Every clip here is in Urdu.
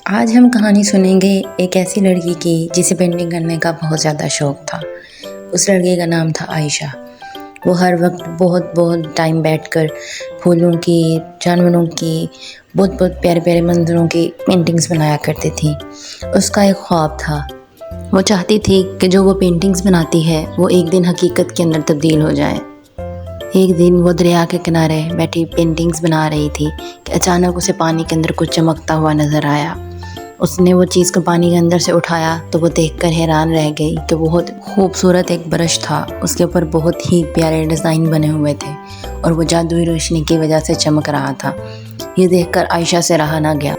آج ہم کہانی سنیں گے ایک ایسی لڑکی کی جسے پینٹنگ کرنے کا بہت زیادہ شوق تھا۔ اس لڑکی کا نام تھا عائشہ۔ وہ ہر وقت بہت ٹائم بیٹھ کر پھولوں کی، جانوروں کی، بہت پیارے پیارے منظروں کی پینٹنگز بنایا کرتی تھی۔ اس کا ایک خواب تھا، وہ چاہتی تھی کہ جو وہ پینٹنگز بناتی ہے وہ ایک دن حقیقت کے اندر تبدیل ہو جائے۔ ایک دن وہ دریا کے کنارے بیٹھی پینٹنگز بنا رہی تھی کہ اچانک اسے پانی کے اندر کچھ چمکتا ہوا نظر آیا۔ اس نے وہ چیز کو پانی کے اندر سے اٹھایا تو وہ دیکھ کر حیران رہ گئی کہ بہت خوبصورت ایک برش تھا۔ اس کے اوپر بہت ہی پیارے ڈیزائن بنے ہوئے تھے اور وہ جادوئی روشنی کی وجہ سے چمک رہا تھا۔ یہ دیکھ کر عائشہ سے رہا نہ گیا۔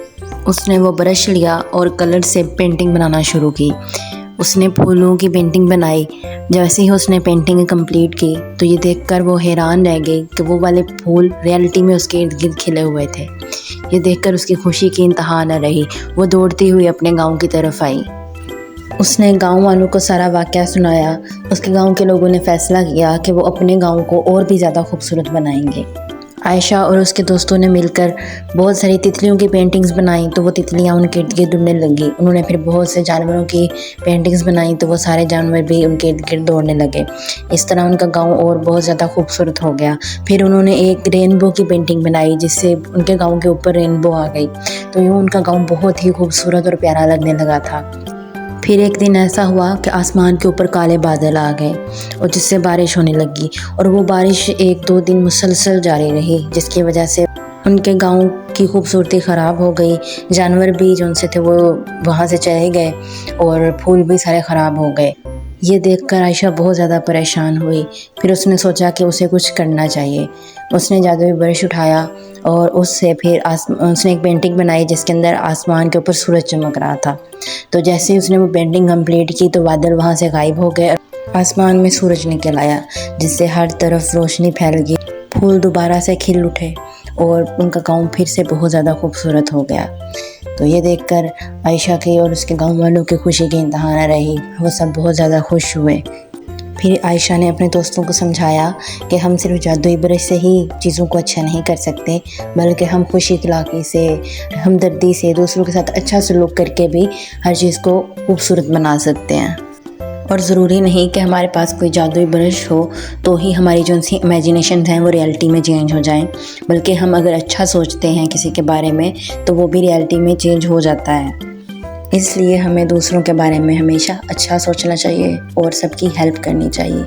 اس نے وہ برش لیا اور کلر سے پینٹنگ بنانا شروع کی۔ اس نے پھولوں کی پینٹنگ بنائی۔ جیسے ہی اس نے پینٹنگ کمپلیٹ کی تو یہ دیکھ کر وہ حیران رہ گئی کہ وہ والے پھول ریئلٹی میں اس کے ارد گرد کھلے ہوئے تھے۔ یہ دیکھ کر اس کی خوشی کی انتہا نہ رہی۔ وہ دوڑتی ہوئی اپنے گاؤں کی طرف آئی۔ اس نے گاؤں والوں کو سارا واقعہ سنایا۔ اس کے گاؤں کے لوگوں نے فیصلہ کیا کہ وہ اپنے گاؤں کو اور بھی زیادہ خوبصورت بنائیں گے۔ عائشہ اور اس کے دوستوں نے مل کر بہت ساری تتلیوں کی پینٹنگز بنائیں تو وہ تتلیاں ان کے ارد گرد اڑنے لگیں۔ انہوں نے پھر بہت سے جانوروں کی پینٹنگز بنائیں تو وہ سارے جانور بھی ان کے ارد گرد دوڑنے لگے۔ اس طرح ان کا گاؤں اور بہت زیادہ خوبصورت ہو گیا۔ پھر انہوں نے ایک رینبو کی پینٹنگ بنائی جس سے ان کے گاؤں کے اوپر رینبو آ گئی، تو یوں ان کا گاؤں بہت ہی خوبصورت اور پیارا لگنے لگا تھا۔ پھر ایک دن ایسا ہوا کہ آسمان کے اوپر کالے بادل آ گئے اور جس سے بارش ہونے لگی، اور وہ بارش 1-2 دن مسلسل جاری رہی، جس کی وجہ سے ان کے گاؤں کی خوبصورتی خراب ہو گئی۔ جانور بھی جو ان سے تھے وہ وہاں سے چلے گئے اور پھول بھی سارے خراب ہو گئے۔ یہ دیکھ کر عائشہ بہت زیادہ پریشان ہوئی۔ پھر اس نے سوچا کہ اسے کچھ کرنا چاہیے۔ اس نے جادوئی برش اٹھایا اور اس نے ایک پینٹنگ بنائی جس کے اندر آسمان کے اوپر سورج چمک رہا تھا۔ تو جیسے ہی اس نے وہ پینٹنگ کمپلیٹ کی تو بادل وہاں سے غائب ہو گئے اور آسمان میں سورج نکل آیا جس سے ہر طرف روشنی پھیل گئی۔ پھول دوبارہ سے کھل اٹھے اور ان کا گاؤں پھر سے بہت زیادہ خوبصورت ہو گیا۔ تو یہ دیکھ کر عائشہ کی اور اس کے گاؤں والوں کی خوشی کی انتہا نہ رہی۔ وہ سب بہت زیادہ خوش ہوئے۔ پھر عائشہ نے اپنے دوستوں کو سمجھایا کہ ہم صرف جادوئی برش سے ہی چیزوں کو اچھا نہیں کر سکتے، بلکہ ہم خوش اخلاقی سے، ہمدردی سے، دوسروں کے ساتھ اچھا سلوک کر کے بھی ہر چیز کو خوبصورت بنا سکتے ہیں۔ اور ضروری نہیں کہ ہمارے پاس کوئی جادوئی برش ہو تو ہی ہماری جو سی امیجینیشنز ہیں وہ ریئلٹی میں چینج ہو جائیں، بلکہ ہم اگر اچھا سوچتے ہیں کسی کے بارے میں تو وہ بھی ریئلٹی میں چینج ہو جاتا ہے۔ اس لیے ہمیں دوسروں کے بارے میں ہمیشہ اچھا سوچنا چاہیے اور سب کی ہیلپ کرنی چاہیے۔